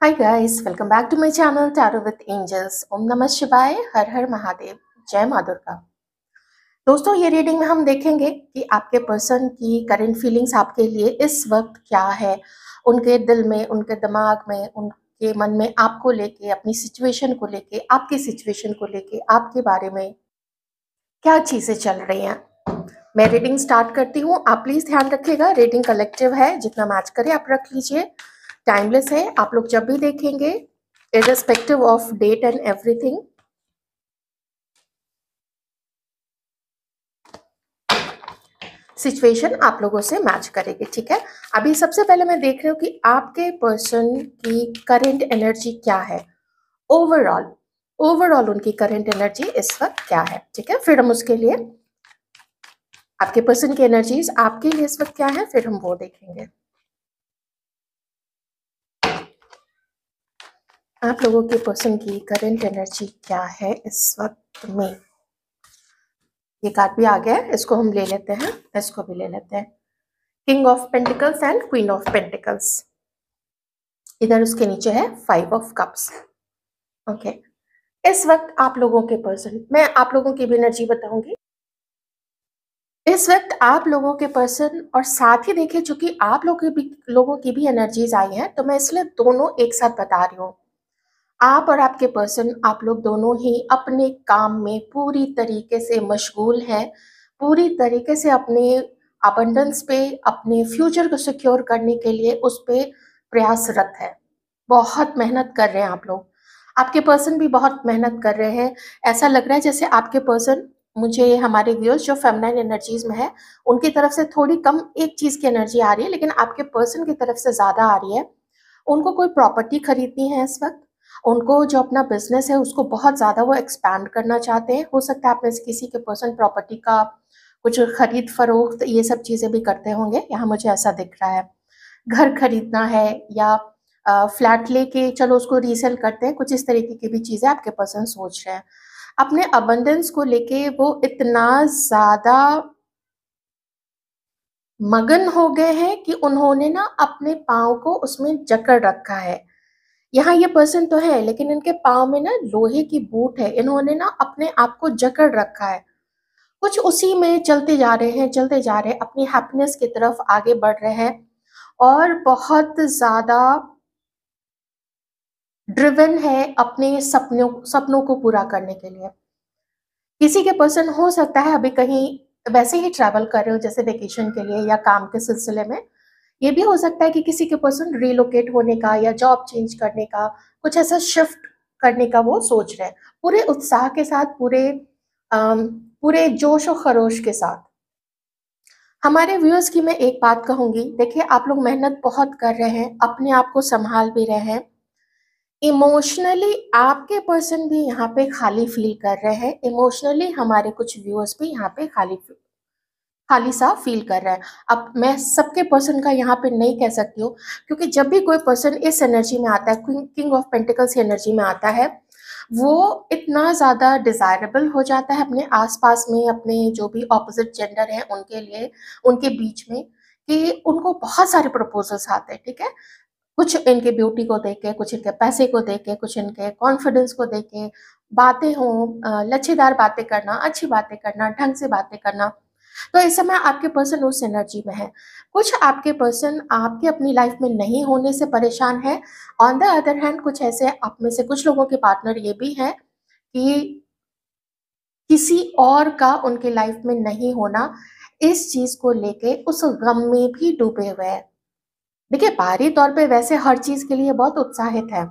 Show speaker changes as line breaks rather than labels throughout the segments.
Hi guys, welcome back to my channel Tarot with Angels. ओम नमः शिवाय, हर हर महादेव, जय माँ दुर्गा। दोस्तों, ये रीडिंग में हम देखेंगे कि आपके पर्सन की करंट फीलिंग्स आपके लिए इस वक्त क्या है, उनके दिल में, उनके दिमाग में, उनके मन में आपको लेके, अपनी सिचुएशन को लेके, आपकी सिचुएशन को लेके, आपके बारे में क्या चीजें चल रही हैं। मैं रीडिंग स्टार्ट करती हूँ। आप प्लीज ध्यान रखिएगा, रीडिंग कलेक्टिव है, जितना मैच करे आप रख लीजिए। टाइमलेस है, आप लोग जब भी देखेंगे irrespective of date and everything. Situation आप लोगों से मैच करेगी, ठीक है। अभी सबसे पहले मैं देख रही हूँ कि आपके पर्सन की करंट एनर्जी क्या है, ओवरऑल ओवरऑल उनकी करंट एनर्जी इस वक्त क्या है, ठीक है। फिर हम उसके लिए आपके पर्सन की एनर्जीज आपके लिए इस वक्त क्या है, फिर हम वो देखेंगे। आप लोगों के पर्सन की करंट एनर्जी क्या है इस वक्त में। ये कार्ड भी आ गया है, इसको हम ले लेते हैं, इसको भी ले लेते हैं। King of pentacles and queen of pentacles. इधर उसके नीचे है 5 ऑफ कप्स। ओके, इस वक्त आप लोगों के पर्सन, मैं आप लोगों की भी एनर्जी बताऊंगी। इस वक्त आप लोगों के पर्सन और साथ ही देखिए, चूंकि आप लोगों की भी एनर्जीज आई हैं, तो मैं इसलिए दोनों एक साथ बता रही हूँ। आप और आपके पर्सन, आप लोग दोनों ही अपने काम में पूरी तरीके से मशगूल हैं, पूरी तरीके से अपने अबंडेंस पे, अपने फ्यूचर को सिक्योर करने के लिए उस पे प्रयासरत है। बहुत मेहनत कर रहे हैं आप लोग, आपके पर्सन भी बहुत मेहनत कर रहे हैं। ऐसा लग रहा है जैसे आपके पर्सन, मुझे हमारे व्यूअर्स जो फेमिनाइन एनर्जीज में है उनकी तरफ से थोड़ी कम एक चीज की एनर्जी आ रही है, लेकिन आपके पर्सन की तरफ से ज्यादा आ रही है। उनको कोई प्रॉपर्टी खरीदनी है इस वक्त, उनको जो अपना बिजनेस है उसको बहुत ज़्यादा वो एक्सपैंड करना चाहते हैं। हो सकता है आप में से किसी के पर्सन प्रॉपर्टी का कुछ खरीद फरोख्त ये सब चीज़ें भी करते होंगे, यहाँ मुझे ऐसा दिख रहा है। घर खरीदना है या फ्लैट लेके चलो उसको रीसेल करते हैं, कुछ इस तरीके की भी चीज़ें आपके पर्सन सोच रहे हैं। अपने अबंडेंस को लेके वो इतना ज़्यादा मगन हो गए हैं कि उन्होंने ना अपने पाँव को उसमें जकड़ रखा है। यहाँ ये पर्सन तो है, लेकिन इनके पाँव में ना लोहे की बूट है, इन्होंने ना अपने आप को जकड़ रखा है। कुछ उसी में चलते जा रहे हैं, चलते जा रहे हैं, अपनी हैप्पीनेस की तरफ आगे बढ़ रहे हैं और बहुत ज्यादा ड्रिवन है अपने सपनों को पूरा करने के लिए। किसी के पर्सन हो सकता है अभी कहीं वैसे ही ट्रैवल कर रहे हो, जैसे वेकेशन के लिए या काम के सिलसिले में। ये भी हो सकता है कि किसी के पर्सन रिलोकेट होने का या जॉब चेंज करने का, कुछ ऐसा शिफ्ट करने का वो सोच रहे हैं, पूरे उत्साह के साथ, पूरे जोश और खरोश के साथ। हमारे व्यूअर्स की मैं एक बात कहूंगी, देखिए आप लोग मेहनत बहुत कर रहे हैं, अपने आप को संभाल भी रहे हैं। इमोशनली आपके पर्सन भी यहाँ पे खाली फील कर रहे हैं, इमोशनली हमारे कुछ व्यूअर्स भी यहाँ पे खाली सा फील कर रहा है। अब मैं सबके पर्सन का यहाँ पे नहीं कह सकती हूँ, क्योंकि जब भी कोई पर्सन इस एनर्जी में आता है, किंग ऑफ पेंटिकल्स एनर्जी में आता है, वो इतना ज़्यादा डिजायरेबल हो जाता है अपने आसपास में, अपने जो भी ऑपोजिट जेंडर है उनके लिए, उनके बीच में, कि उनको बहुत सारे प्रपोजल्स आते हैं, ठीक है। कुछ इनके ब्यूटी को देख के, कुछ इनके पैसे को देख के, कुछ इनके कॉन्फिडेंस को देख के, बातें हों, लच्छेदार बातें करना, अच्छी बातें करना, ढंग से बातें करना। तो इस समय आपके पर्सन उस एनर्जी में है। कुछ आपके पर्सन आपके अपनी लाइफ में नहीं होने से परेशान है। ऑन द अदर हैंड कुछ ऐसे आप में से कुछ लोगों के पार्टनर ये भी है कि किसी और का उनके लाइफ में नहीं होना, इस चीज को लेके उस गम में भी डूबे हुए हैं। देखिए, बाहरी तौर पे वैसे हर चीज के लिए बहुत उत्साहित है।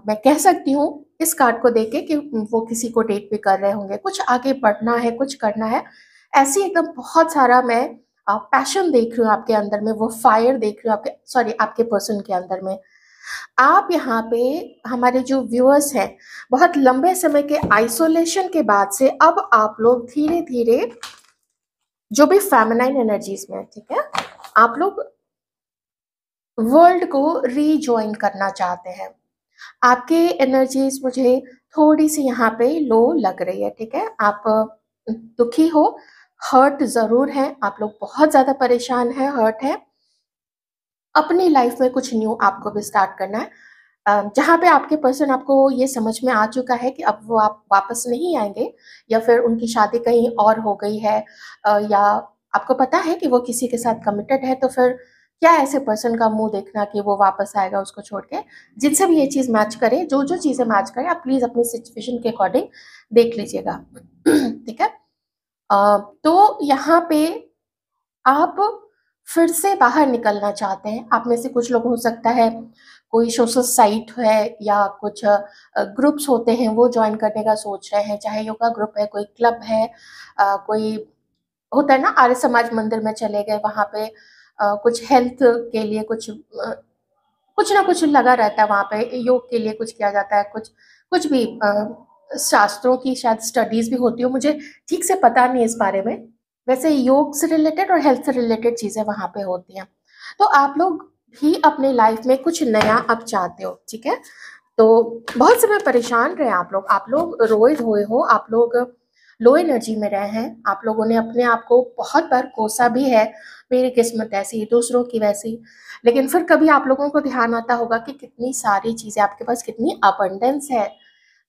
मैं कह सकती हूँ इस कार्ड को देख के कि वो किसी को डेट भी कर रहे होंगे, कुछ आगे बढ़ना है, कुछ करना है, ऐसी एकदम बहुत सारा मैं पैशन देख रही हूँ आपके अंदर में, वो फायर देख रही हूँ आपके पर्सन के अंदर में। आप यहाँ पे, हमारे जो व्यूअर्स हैं, बहुत लंबे समय के आइसोलेशन के बाद से अब आप लोग धीरे धीरे जो भी फेमिनाइन एनर्जीज में, ठीक है, आप लोग वर्ल्ड को रीजॉइन करना चाहते हैं। आपके एनर्जीज मुझे थोड़ी सी यहाँ पे लो लग रही है, ठीक है। आप दुखी हो, हर्ट जरूर है, आप लोग बहुत ज्यादा परेशान है, हर्ट है। अपनी लाइफ में कुछ न्यू आपको भी स्टार्ट करना है। जहाँ पे आपके पर्सन आपको ये समझ में आ चुका है कि अब वो आप वापस नहीं आएँगे, या फिर उनकी शादी कहीं और हो गई है, या आपको पता है कि वो किसी के साथ कमिटेड है, तो फिर क्या ऐसे पर्सन का मुँह देखना कि वो वापस आएगा उसको छोड़ के। जिनसे भी ये चीज़ मैच करे, जो-जो चीज़ें मैच करें, आप प्लीज़ अपनी सिचुएशन के अकॉर्डिंग देख लीजिएगा। ठीक है? तो यहाँ पे आप फिर से बाहर निकलना चाहते हैं। आप में से कुछ लोग हो सकता है कोई सोशल साइट है या कुछ ग्रुप्स होते हैं वो जॉइन करने का सोच रहे हैं, चाहे योगा ग्रुप है, कोई क्लब है, कोई होता है ना आर्य समाज मंदिर में चले गए, वहाँ पे कुछ हेल्थ के लिए कुछ ना कुछ लगा रहता है, वहाँ पे योग के लिए कुछ किया जाता है, कुछ कुछ भी शास्त्रों की शायद स्टडीज़ भी होती हो, मुझे ठीक से पता नहीं है इस बारे में। वैसे योग से रिलेटेड और हेल्थ से रिलेटेड चीज़ें वहाँ पे होती हैं। तो आप लोग भी अपने लाइफ में कुछ नया अब चाहते हो, ठीक है? तो बहुत समय परेशान रहे आप लोग रोए-धोए हो, आप लोग लो एनर्जी में रहे हैं, आप लोगों ने अपने आप को बहुत बार कोसा भी है, मेरी किस्मत ऐसी, दूसरों की वैसी। लेकिन फिर कभी आप लोगों को ध्यान आता होगा कि कितनी सारी चीज़ें आपके पास, कितनी अबंडेंस है,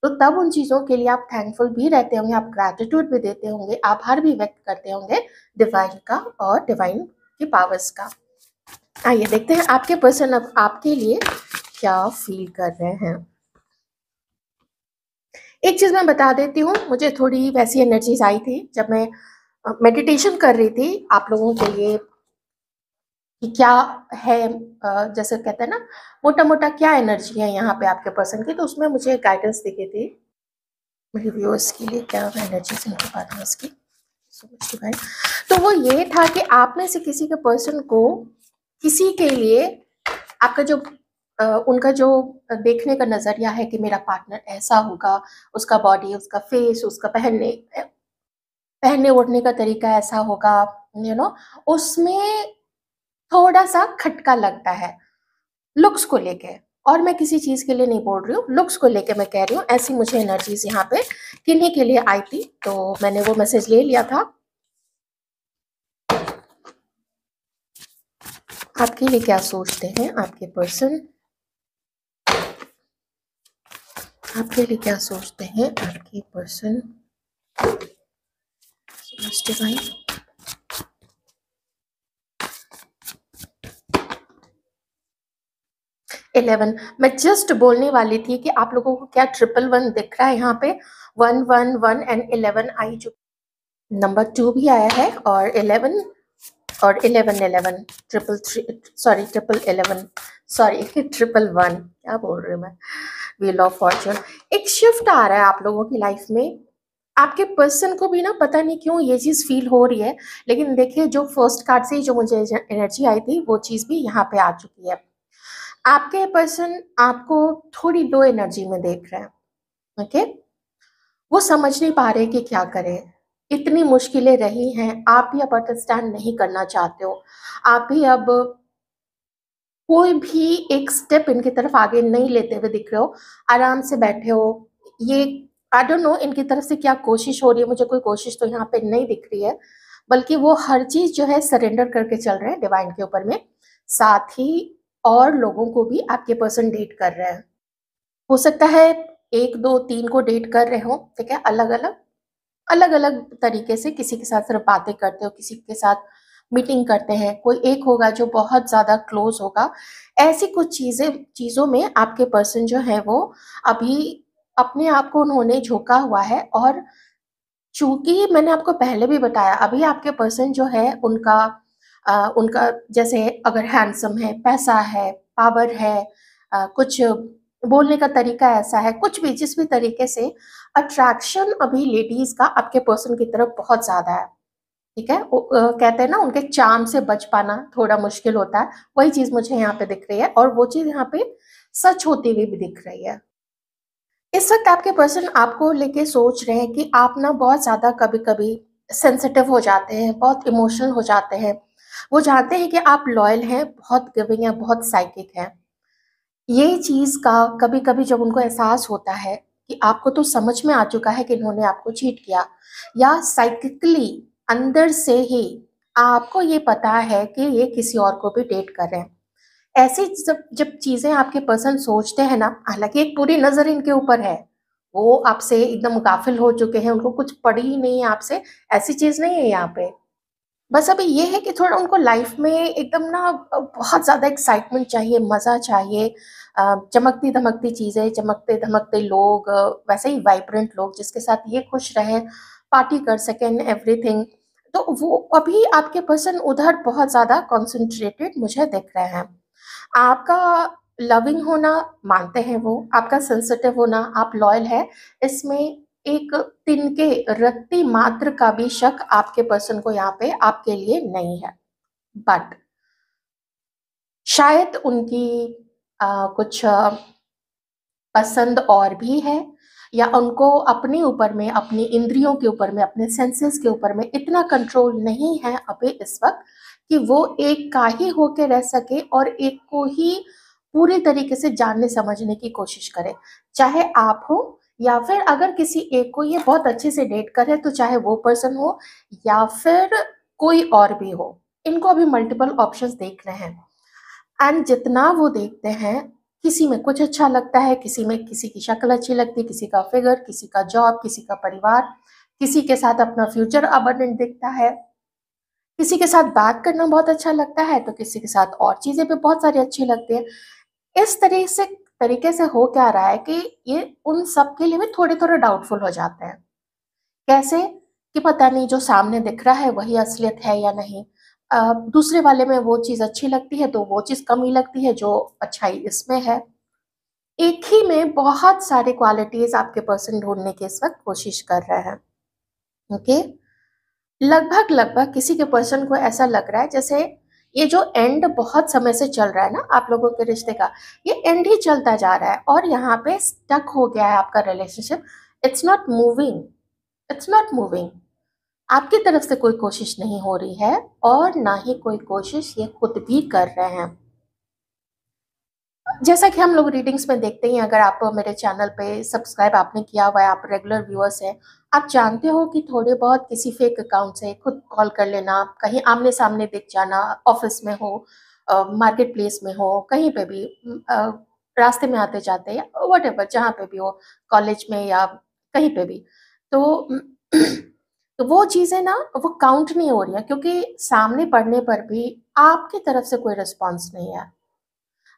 तो तब उन चीज़ों के लिए आप थैंकफुल भी रहते होंगे, आप ग्रैटिट्यूड भी देते होंगे, आभार भी व्यक्त करते होंगे डिवाइन का और डिवाइन की पावर्स का। आइए देखते हैं आपके पर्सन अब आपके लिए क्या फील कर रहे हैं। एक चीज़ मैं बता देती हूँ, मुझे थोड़ी वैसी एनर्जीज़ आई थी जब मैं मेडिटेशन कर रही थी आप लोगों के लिए कि क्या है, जैसे कहते हैं ना मोटा-मोटा क्या एनर्जी है यहाँ पे आपके पर्सन की, तो उसमें मुझे गाइडेंस दिखी थी मेरे व्यूअर्स के लिए, क्या एनर्जीज इनके पार्टनर्स की। So much divine. तो वो ये था कि आप में से किसी के पर्सन को किसी के लिए आपका जो उनका जो देखने का नज़रिया है कि मेरा पार्टनर ऐसा होगा, उसका बॉडी, उसका फेस, उसका पहनने ओढ़ने का तरीका ऐसा होगा, यू नो, उसमें थोड़ा-सा खटका लगता है, लुक्स को लेके। और मैं किसी चीज़ के लिए नहीं बोल रही हूँ, लुक्स को लेके मैं कह रही हूँ, ऐसी मुझे एनर्जीज़ यहाँ पे किन्हीं के लिए आई थी, तो मैंने वो मैसेज ले लिया था। आपके लिए क्या सोचते हैं आपके पर्सन? आपके लिए क्या सोचते हैं आपके पर्सन? डिवाइन। 11 मैं जस्ट बोलने वाली थी कि आप लोगों को क्या 111 दिख रहा है यहाँ पे? 111 एंड 11 आई चुकी, नंबर 2 भी आया है और 11 और 11 सॉरी 11 सॉरी 111 क्या बोल रही हूँ मैं, व्हील ऑफ फॉर्चून। एक शिफ्ट आ रहा है आप लोगों की लाइफ में, आपके पर्सन को भी ना पता नहीं क्यों ये चीज़ फील हो रही है, लेकिन देखिए जो फर्स्ट कार्ड से जो मुझे एनर्जी आई थी वो चीज़ भी यहाँ पे आ चुकी है। आपके पर्सन आपको थोड़ी लो एनर्जी में देख रहे हैं, ओके? वो समझ नहीं पा रहे कि क्या करें। इतनी मुश्किलें रही हैं, आप भी अब अंडरस्टैंड नहीं करना चाहते हो। आप भी अब कोई भी एक स्टेप इनकी तरफ आगे नहीं लेते हुए दिख रहे हो, आराम से बैठे हो। ये आई डोंट नो इनकी तरफ से क्या कोशिश हो रही है, मुझे कोई कोशिश तो यहाँ पे नहीं दिख रही है, बल्कि वो हर चीज़ जो है सरेंडर करके चल रहे हैं डिवाइन के ऊपर में। साथ ही और लोगों को भी आपके पर्सन डेट कर रहे हैं। हो सकता है 1, 2, 3 को डेट कर रहे हो, ठीक है? अलग-अलग अलग-अलग तरीके से किसी के साथ सिर्फ बातें करते हो, किसी के साथ मीटिंग करते हैं, कोई एक होगा जो बहुत ज़्यादा क्लोज़ होगा। ऐसी कुछ चीज़ों में आपके पर्सन जो है वो अभी अपने आप को उन्होंने झोंका हुआ है, और चूँकि मैंने आपको पहले भी बताया, अभी आपके पर्सन जो है उनका जैसे अगर हैंडसम है, पैसा है, पावर है, कुछ बोलने का तरीका ऐसा है, कुछ भी जिस भी तरीके से अट्रैक्शन अभी लेडीज़ का आपके पर्सन की तरफ बहुत ज़्यादा है, ठीक है? कहते हैं ना उनके चार्म से बच पाना थोड़ा मुश्किल होता है, वही चीज़ मुझे यहाँ पे दिख रही है और वो चीज़ यहाँ पे सच होती हुई भी दिख रही है। इस वक़्त आपके पर्सन आपको लेके सोच रहे हैं कि आप ना बहुत ज़्यादा कभी-कभी सेंसिटिव हो जाते हैं, बहुत इमोशनल हो जाते हैं। वो जानते हैं कि आप लॉयल हैं, बहुत गिविंग हैं, बहुत साइकिक हैं। ये चीज़ का कभी-कभी जब उनको एहसास होता है कि आपको तो समझ में आ चुका है कि इन्होंने आपको चीट किया, या साइकिकली अंदर से ही आपको ये पता है कि ये किसी और को भी डेट कर रहे हैं। ऐसी जब जब चीज़ें आपके पर्सन सोचते हैं ना, हालाँकि एक पूरी नज़र इनके ऊपर है, वो आपसे एकदम गाफ़िल हो चुके हैं, उनको कुछ पड़ी ही नहीं है आपसे, ऐसी चीज़ नहीं है यहाँ पे। बस अभी ये है कि थोड़ा उनको लाइफ़ में एकदम ना बहुत ज़्यादा एक्साइटमेंट चाहिए, मज़ा चाहिए, चमकती-धमकती चीज़ें, चमकते-धमकते लोग, वैसे ही वाइब्रेंट लोग जिसके साथ ये खुश रहें, पार्टी कर सकें एंड एवरीथिंग। तो वो अभी आपके पर्सन उधर बहुत ज़्यादा कॉन्सन्ट्रेटेड मुझे दिख रहे हैं। आपका लविंग होना मानते हैं वो, आपका सेंसिटिव होना, आप लॉयल हैं, इसमें एक तिनके रत्ती मात्र का भी शक आपके पर्सन को यहाँ पे आपके लिए नहीं है। बट शायद उनकी कुछ पसंद और भी है, या उनको अपने ऊपर में, अपनी इंद्रियों के ऊपर में, अपने सेंसेस के ऊपर में इतना कंट्रोल नहीं है अभी इस वक़्त कि वो एक का ही होके रह सके और एक को ही पूरी तरीके से जानने समझने की कोशिश करे। चाहे आप हो या फिर अगर किसी एक को ये बहुत अच्छे से डेट करे तो चाहे वो पर्सन हो या फिर कोई और भी हो। इनको अभी मल्टीपल ऑप्शंस देख रहे हैं। एंड जितना वो देखते हैं, किसी में कुछ अच्छा लगता है, किसी में किसी की शक्ल अच्छी लगती है, किसी का फिगर, किसी का जॉब, किसी का परिवार, किसी के साथ अपना फ्यूचर अबंडेंट दिखता है, किसी के साथ बात करना बहुत अच्छा लगता है, तो किसी के साथ और चीज़ें भी बहुत सारी अच्छी लगती हैं। इस तरीके से हो क्या रहा है कि ये उन सब के लिए भी थोड़े-थोड़े डाउटफुल हो जाते हैं। कैसे? कि पता नहीं जो सामने दिख रहा है वही असलियत है या नहीं। दूसरे वाले में वो चीज़ अच्छी लगती है तो वो चीज़ कमी लगती है जो अच्छाई इसमें है। एक ही में बहुत सारे क्वालिटीज़ आपके पर्सन ढूँढने की इस वक़्त कोशिश कर रहे हैं, ओके? लगभग-लगभग किसी के पर्सन को ऐसा लग रहा है जैसे ये जो एंड बहुत समय से चल रहा है ना आप लोगों के रिश्ते का, ये एंड ही चलता जा रहा है और यहाँ पे स्टक हो गया है आपका relationship. It's not moving, it's not moving. आपकी तरफ से कोई कोशिश नहीं हो रही है और ना ही कोई कोशिश ये खुद भी कर रहे हैं। जैसा कि हम लोग रीडिंग्स में देखते हैं, अगर आप मेरे चैनल पे सब्सक्राइब आपने किया हुआ है, आप रेगुलर व्यूअर्स हैं, आप जानते हो कि थोड़े बहुत किसी फेक अकाउंट से खुद कॉल कर लेना, कहीं आमने-सामने दिख जाना, ऑफ़िस में हो, मार्केट प्लेस में हो, कहीं पे भी, रास्ते में आते-जाते या व्हाटएवर जहाँ पे भी हो, कॉलेज में या कहीं पे भी। तो तो वो चीज़ें ना वो काउंट नहीं हो रही हैं क्योंकि सामने पढ़ने पर भी आपकी तरफ से कोई रिस्पॉन्स नहीं है।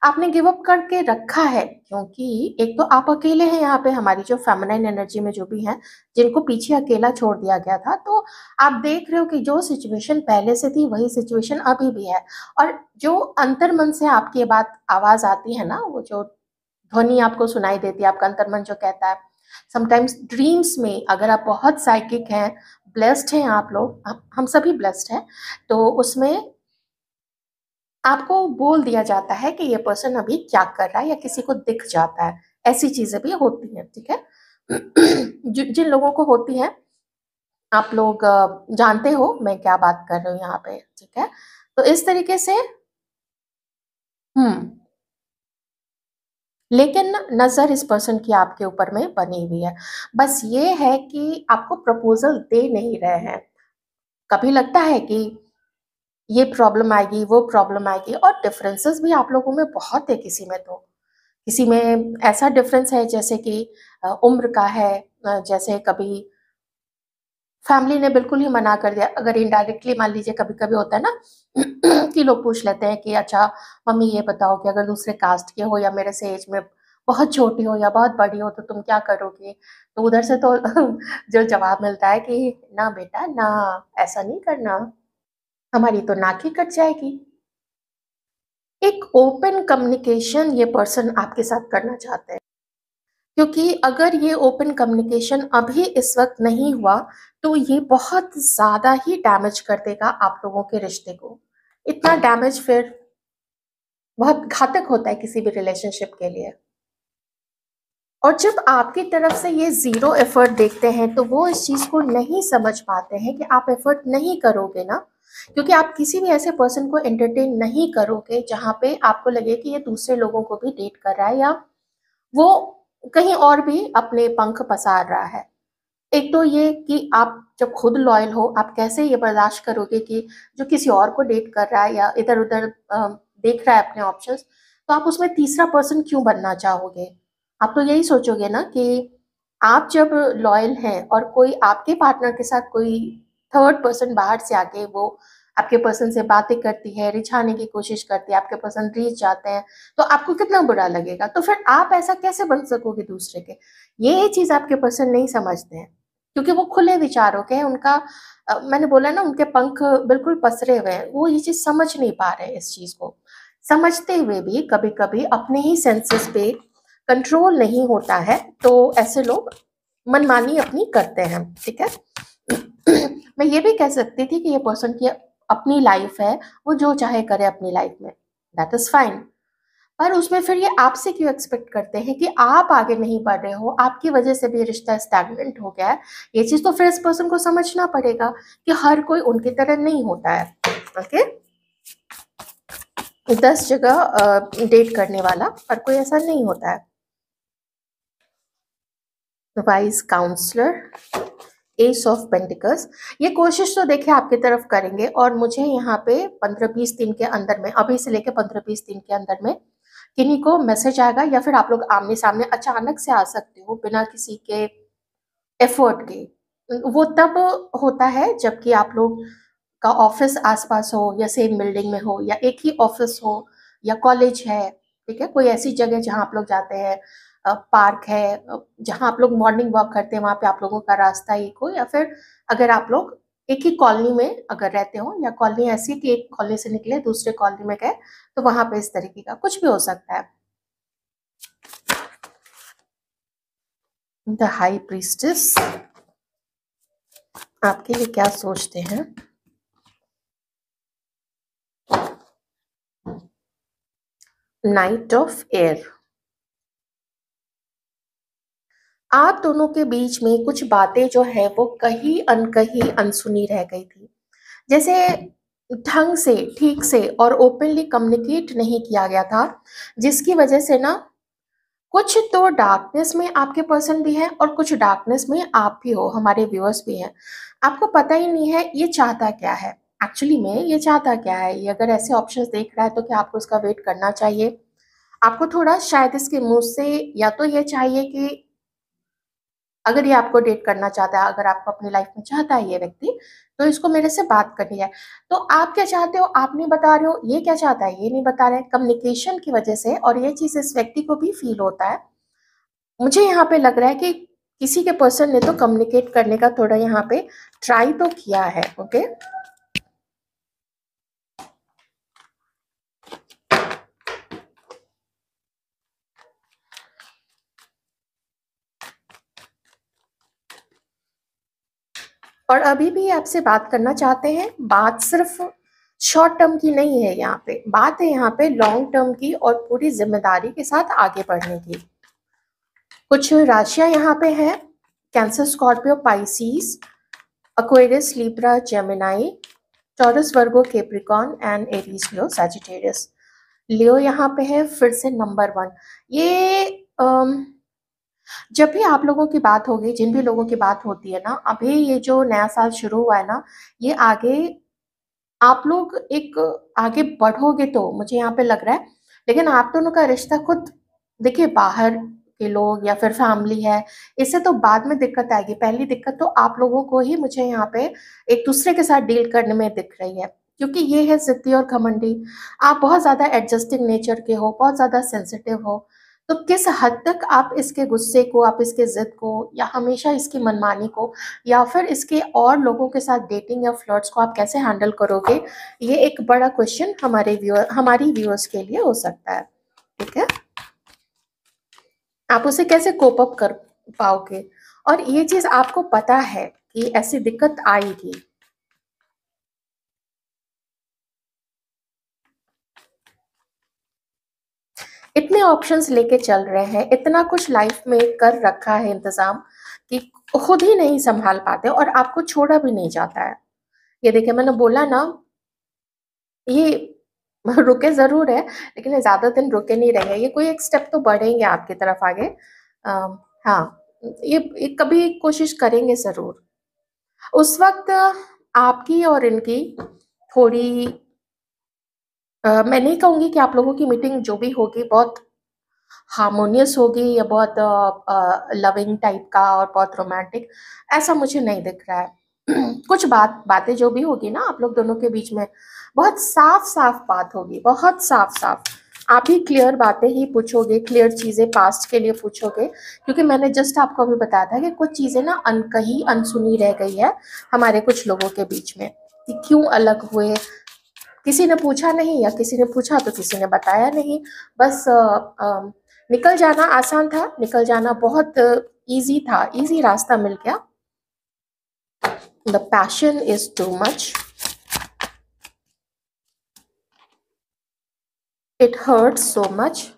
आपने गिव अप करके रखा है क्योंकि एक तो आप अकेले हैं यहाँ पे, हमारी जो फेमिनाइन एनर्जी में जो भी हैं, जिनको पीछे अकेला छोड़ दिया गया था, तो आप देख रहे हो कि जो सिचुएशन पहले से थी वही सिचुएशन अभी भी है। और जो अंतर्मन से आपकी ये बात आवाज़ आती है ना, वो जो ध्वनि आपको सुनाई देती है, आपका अंतर्मन जो कहता है, समटाइम्स ड्रीम्स में अगर आप बहुत साइकिक हैं, ब्लेस्ड हैं आप लोग, हम सभी ब्लेस्ड हैं, तो उसमें आपको बोल दिया जाता है कि ये पर्सन अभी क्या कर रहा है या किसी को दिख जाता है, ऐसी चीज़ें भी होती हैं, ठीक है? जिन लोगों को होती हैं, आप लोग जानते हो मैं क्या बात कर रही हूँ यहाँ पे, ठीक है? तो इस तरीके से हुँ, लेकिन नज़र इस पर्सन की आपके ऊपर में बनी हुई है। बस ये है कि आपको प्रपोज़ल दे नहीं रहे हैं। कभी लगता है कि ये प्रॉब्लम आएगी, वो प्रॉब्लम आएगी और डिफरेंसेस भी आप लोगों में बहुत है किसी में तो। किसी में ऐसा डिफरेंस है जैसे कि उम्र का है, जैसे कभी फैमिली ने बिल्कुल ही मना कर दिया, अगर इनडायरेक्टली मान लीजिए कभी-कभी होता है ना कि लोग पूछ लेते हैं कि अच्छा मम्मी ये बताओ कि अगर दूसरे कास्ट के हो या मेरे से एज में बहुत छोटी हो या बहुत बड़ी हो तो तुम क्या करोगी? तो उधर से तो जो जवाब मिलता है कि ना बेटा ना, ऐसा नहीं करना, हमारी तो नाक ही कट जाएगी। एक ओपन कम्युनिकेशन ये पर्सन आपके साथ करना चाहते हैं। क्योंकि अगर ये ओपन कम्युनिकेशन अभी इस वक़्त नहीं हुआ, तो ये बहुत ज़्यादा ही डैमेज कर देगा आप लोगों के रिश्ते को। इतना डैमेज फिर बहुत घातक होता है किसी भी रिलेशनशिप के लिए। और जब आपकी तरफ से ये ज़ीरो एफ़र्ट देखते हैं, तो वो इस चीज़ को नहीं समझ पाते हैं कि आप एफ़र्ट नहीं करोगे ना, क्योंकि आप किसी भी ऐसे पर्सन को एंटरटेन नहीं करोगे, जहाँ पे आपको लगे कि ये दूसरे लोगों को भी डेट कर रहा है या वो कहीं और भी अपने पंख पसार रहा है। एक तो ये कि आप जब खुद लॉयल हो, आप कैसे ये बर्दाश्त करोगे कि जो किसी और को डेट कर रहा है या इधर-उधर देख रहा है अपने ऑप्शंस, तो आप उसमें तीसरा पर्सन क्यों बनना चाहोगे? आप तो यही सोचोगे ना कि आप जब लॉयल हैं और कोई आपके पार्टनर के साथ कोई थर्ड पर्सन बाहर से आके वो आपके पर्सन से बातें करती है, रिझाने की कोशिश करती है, आपके पर्सन रिझ जाते हैं, तो आपको कितना बुरा लगेगा। तो फिर आप ऐसा कैसे बन सकोगे दूसरे के? ये चीज आपके पर्सन नहीं समझते हैं, क्योंकि वो खुले विचारों के हैं। उनका मैंने बोला ना, उनके पंख बिल्कुल पसरे हुए हैं, वो ये चीज समझ नहीं पा रहे हैं। इस चीज को समझते हुए भी कभी कभी अपने ही सेंसेस पे कंट्रोल नहीं होता है, तो ऐसे लोग मनमानी अपनी करते हैं। ठीक है। मैं ये भी कह सकती थी कि ये पर्सन की अपनी लाइफ है, वो जो चाहे करे अपनी लाइफ में, दैट इज फाइन। पर उसमें फिर ये आपसे क्यों एक्सपेक्ट करते हैं कि आप आगे नहीं बढ़ रहे हो, आपकी वजह से भी रिश्ता स्टैग्नेंट हो गया है। ये चीज तो फिर इस पर्सन को समझना पड़ेगा कि हर कोई उनकी तरह नहीं होता है। ओके, 10 जगह डेट करने वाला, पर कोई ऐसा नहीं होता है। Wise counsellor, ace of pentacles, ये कोशिश तो देखिए आपकी तरफ करेंगे, और मुझे यहाँ पे 15-20 दिन के अंदर में, अभी से लेके 15-20 दिन के अंदर में किन्हीं को मैसेज आएगा, या फिर आप लोग आमने सामने अचानक से आ सकते हो बिना किसी के एफर्ट के। वो तब होता है जबकि आप लोग का ऑफिस आसपास हो, या सेम बिल्डिंग में हो, या एक ही ऑफिस हो, या कॉलेज है। ठीक है, कोई ऐसी जगह जहाँ आप लोग जाते हैं, पार्क है, जहाँ आप लोग मॉर्निंग वॉक करते हैं, वहाँ पे आप लोगों का रास्ता एक हो, या फिर अगर आप लोग एक ही कॉलोनी में अगर रहते हो, या कॉलोनी ऐसी कि एक कॉलोनी से निकले दूसरे कॉलोनी में गए, तो वहां पे इस तरीके का कुछ भी हो सकता है। द हाई प्रीस्टेस आपके लिए क्या सोचते हैं? नाइट ऑफ एयर, आप दोनों के बीच में कुछ बातें जो है वो कहीं अनकही अनसुनी रह गई थी। जैसे ढंग से, ठीक से और ओपनली कम्युनिकेट नहीं किया गया था, जिसकी वजह से ना कुछ तो डार्कनेस में आपके पर्सन भी है, और कुछ डार्कनेस में आप भी हो, हमारे व्यूअर्स भी हैं। आपको पता ही नहीं है ये चाहता क्या है, एक्चुअली में ये चाहता क्या है। ये अगर ऐसे ऑप्शंस देख रहा है तो क्या आपको इसका वेट करना चाहिए? आपको थोड़ा शायद इसके मुंह से या तो ये चाहिए कि अगर ये आपको डेट करना चाहता है, अगर आपको अपनी लाइफ में चाहता है ये व्यक्ति, तो इसको मेरे से बात करनी है। तो आप क्या चाहते हो आप नहीं बता रहे हो, ये क्या चाहता है ये नहीं बता रहे, कम्युनिकेशन की वजह से। और ये चीज इस व्यक्ति को भी फील होता है। मुझे यहाँ पे लग रहा है कि किसी के पर्सन ने तो कम्युनिकेट करने का थोड़ा यहाँ पे ट्राई तो किया है। ओके, और अभी भी आपसे बात करना चाहते हैं। बात सिर्फ शॉर्ट टर्म की नहीं है, यहाँ पे बात है यहाँ पे लॉन्ग टर्म की, और पूरी जिम्मेदारी के साथ आगे बढ़ने की। कुछ राशियां यहाँ पे है, Cancer, Scorpio, Pisces, Aquarius, Libra, Gemini, Taurus, Virgo, Capricorn and Aries, Leo, Sagittarius. Leo यहाँ पे है फिर से नंबर 1। ये जब भी आप लोगों की बात होगी, जिन भी लोगों की बात होती है ना, अभी ये जो नया साल शुरू हुआ है ना, ये आगे आप लोग एक आगे बढ़ोगे तो मुझे यहाँ पे लग रहा है। लेकिन आप दोनों का रिश्ता खुद देखिए, बाहर के लोग या फिर फैमिली है, इससे तो बाद में दिक्कत आएगी। पहली दिक्कत तो आप लोगों को ही मुझे यहाँ पे एक दूसरे के साथ डील करने में दिख रही है, क्योंकि ये है जिद्दी और घमंडी। आप बहुत ज्यादा एडजस्टिंग नेचर के हो, बहुत ज्यादा सेंसिटिव हो। तो किस हद तक आप इसके गुस्से को, आप इसके जिद को, या हमेशा इसकी मनमानी को, या फिर इसके और लोगों के साथ डेटिंग या फ्लर्ट्स को आप कैसे हैंडल करोगे, ये एक बड़ा क्वेश्चन हमारी व्यूअर्स के लिए हो सकता है। ठीक है, आप उसे कैसे कोप अप कर पाओगे, और ये चीज आपको पता है कि ऐसी दिक्कत आएगी। इतने ऑप्शंस लेके चल रहे हैं, इतना कुछ लाइफ में कर रखा है इंतजाम, कि खुद ही नहीं संभाल पाते, और आपको छोड़ा भी नहीं जाता है। ये देखिए, मैंने बोला ना, ये रुके जरूर है, लेकिन ये ज्यादा दिन रुके नहीं रहेंगे। ये कोई एक स्टेप तो बढ़ेंगे आपकी तरफ आगे। हाँ, ये कभी कोशिश करेंगे जरूर। उस वक्त आपकी और इनकी थोड़ी मैं नहीं कहूँगी कि आप लोगों की मीटिंग जो भी होगी बहुत हार्मोनियस होगी या बहुत लविंग टाइप का और बहुत रोमांटिक, ऐसा मुझे नहीं दिख रहा है। कुछ बातें जो भी होगी ना आप लोग दोनों के बीच में, बहुत साफ-साफ बात होगी, बहुत साफ-साफ। आप भी क्लियर बातें ही पूछोगे, क्लियर चीज़ें पास्ट के लिए पूछोगे, क्योंकि मैंने जस्ट आपको अभी बताया था कि कुछ चीज़ें ना अनकही, अनसुनी रह गई है हमारे कुछ लोगों के बीच में, कि क्यों अलग हुए, किसी ने पूछा नहीं या किसी ने पूछा तो किसी ने बताया नहीं। बस निकल जाना आसान था, निकल जाना बहुत ईज़ी था, ईज़ी रास्ता मिल गया। The passion is too much, it hurts so much.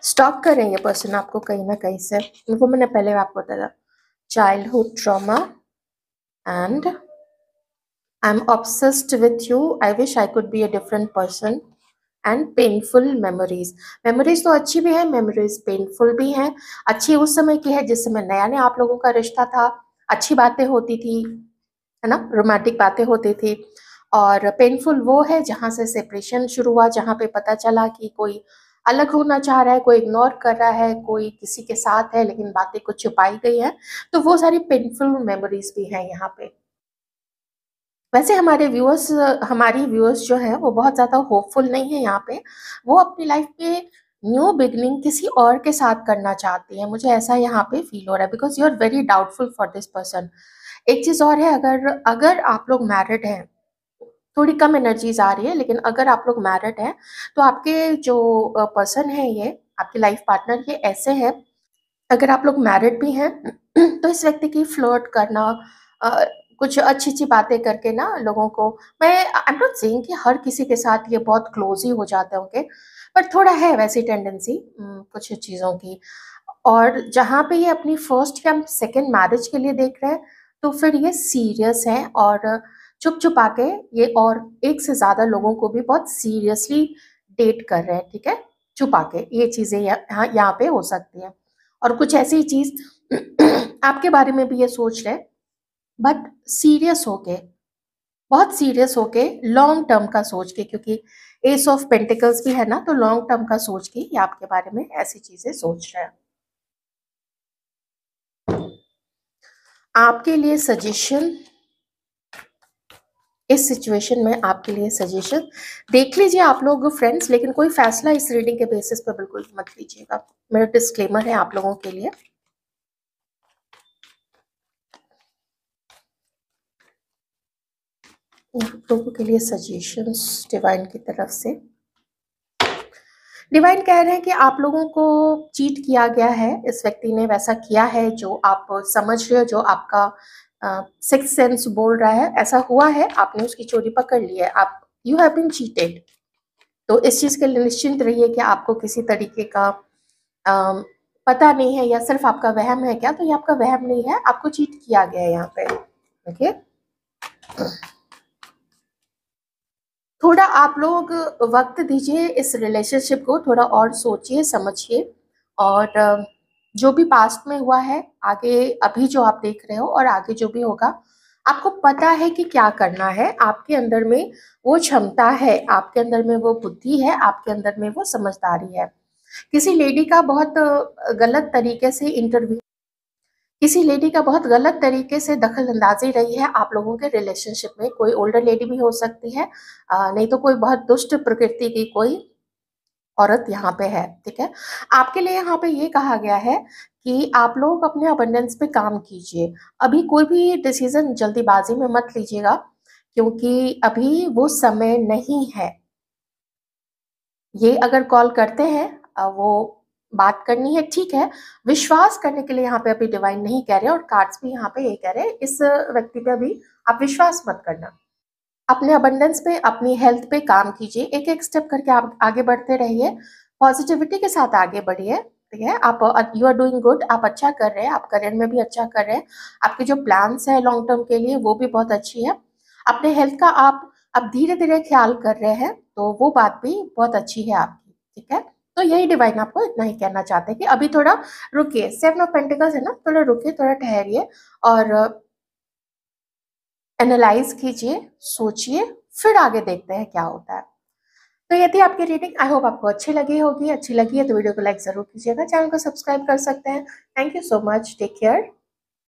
Stop कर रहे हैं ये पर्सन आपको कहीं ना कहीं से, वो मैंने पहले आपको बताया, childhood trauma and I am obsessed with you, I wish I could be a different person and painful memories. Memories तो अच्छी भी है, मेमोरीज पेनफुल भी हैं। अच्छी उस समय की है जिस समय नया नया आप लोगों का रिश्ता था, अच्छी बातें होती थी, है ना, रोमांटिक बातें होती थी। और पेनफुल वो है जहाँ से सेपरेशन शुरू हुआ, जहाँ पे पता चला कि कोई अलग होना चाह रहा है, कोई इग्नोर कर रहा है, कोई किसी के साथ है लेकिन बातें कुछ छुपाई गई है। तो वो सारी पेनफुल मेमोरीज भी हैं यहाँ पे। वैसे हमारी व्यूअर्स जो है वो बहुत ज़्यादा होपफुल नहीं है यहाँ पे। वो अपनी लाइफ में न्यू बिगनिंग किसी और के साथ करना चाहती है, मुझे ऐसा यहाँ पे फील हो रहा है, because you are very doubtful for this person. एक चीज़ और है, अगर अगर आप लोग मैरिड हैं, थोड़ी कम एनर्जीज आ रही है, लेकिन अगर आप लोग मैरिड हैं तो आपके जो पर्सन है, ये आपके लाइफ पार्टनर, ये ऐसे हैं, अगर आप लोग मैरिड भी हैं तो इस व्यक्ति की फ्लर्ट करना, अ, कुछ अच्छी-अच्छी बातें करके ना लोगों को, मैं आई एम नॉट सेइंग कि हर किसी के साथ ये बहुत क्लोज़ ही हो जाते होंगे, पर थोड़ा है वैसी टेंडेंसी कुछ चीज़ों की। और जहाँ पे ये अपनी फर्स्ट या सेकंड मैरिज के लिए देख रहे हैं, तो फिर ये सीरियस है और छुप-छुपा के ये और एक से ज़्यादा लोगों को भी बहुत सीरियसली डेट कर रहे हैं, ठीक है? छुपा के, ये चीज़ें यहाँ पे हो सकती हैं। और कुछ ऐसी चीज़ आपके बारे में भी ये सोच रहे हैं, बट सीरियस होके, बहुत सीरियस होके, लॉन्ग टर्म का सोच के, क्योंकि एस ऑफ पेंटिकल्स भी है ना, तो लॉन्ग टर्म का सोच के ये आपके बारे में ऐसी चीज़ें सोच रहे हैं। आपके लिए सजेशन, इस सिचुएशन में आपके लिए सजेशन, देख लीजिए आप लोग फ्रेंड्स, लेकिन कोई फैसला इस रीडिंग के बेसिस पे बिल्कुल मत लीजिएगा, मेरा डिस्क्लेमर है आप लोगों के लिए। आप लोगों के लिए सजेशंस डिवाइन की तरफ से। डिवाइन कह रहे हैं कि आप लोगों को चीट किया गया है, इस व्यक्ति ने वैसा किया है जो आप समझ रहे हो, जो आपका सिक्स सेंस बोल रहा है, ऐसा हुआ है, आपने उसकी चोरी पकड़ ली है, आप यू हैव बीन चीटेड। तो इस चीज़ के लिए निश्चिंत रहिए कि आपको किसी तरीके का अम, पता नहीं है या सिर्फ आपका वहम है क्या, तो ये आपका वहम नहीं है, आपको चीट किया गया है यहाँ पे। ओके, थोड़ा आप लोग वक्त दीजिए इस रिलेशनशिप को, थोड़ा और सोचिए समझिए, और जो भी पास्ट में हुआ है, आगे अभी जो आप देख रहे हो और आगे जो भी होगा, आपको पता है कि क्या करना है, आपके अंदर में वो क्षमता है, आपके अंदर में वो बुद्धि है, आपके अंदर में वो समझदारी है। किसी लेडी का बहुत गलत तरीके से इंटरव्यू, किसी लेडी का बहुत गलत तरीके से दखल अंदाजी रही है आप लोगों के रिलेशनशिप में, कोई ओल्डर लेडी भी हो सकती है, नहीं तो कोई बहुत दुष्ट प्रकृति की कोई औरत यहाँ पे है, ठीक है? आपके लिए यहाँ पे ये कहा गया है कि आप लोग अपने अबंडेंस पे काम कीजिए। अभी कोई भी डिसीज़न जल्दीबाज़ी में मत लीजिएगा, क्योंकि अभी वो समय नहीं है। ये अगर कॉल करते हैं, वो बात करनी है, ठीक है, विश्वास करने के लिए यहाँ पे अभी डिवाइन नहीं कह रहे, और कार्ड्स भी यहाँ पे ये कह रहे हैं, इस व्यक्ति पे अभी आप विश्वास मत करना। अपने अबंडेंस पे, अपनी हेल्थ पे काम कीजिए, एक-एक स्टेप करके आप आगे बढ़ते रहिए, पॉजिटिविटी के साथ आगे बढ़िए, ठीक है? आप यू आर डूइंग गुड, आप अच्छा कर रहे हैं, आप करियर में भी अच्छा कर रहे हैं, आपके जो प्लान्स हैं लॉन्ग टर्म के लिए वो भी बहुत अच्छी है। अपने हेल्थ का आप अब धीरे-धीरे ख्याल कर रहे हैं, तो वो बात भी बहुत अच्छी है आपकी, ठीक है? तो यही डिवाइन आपको इतना ही कहना चाहते हैं कि अभी थोड़ा रुकिए, 7 ऑफ पेंटिकल्स है ना, थोड़ा रुकिए, थोड़ा ठहरिए और एनालाइज कीजिए, सोचिए, फिर आगे देखते हैं क्या होता है। तो ये थी आपकी रीडिंग। आई होप आपको अच्छी लगी होगी। अच्छी लगी है तो वीडियो को लाइक जरूर कीजिएगा, चैनल को सब्सक्राइब कर सकते हैं। Thank you so much, take care.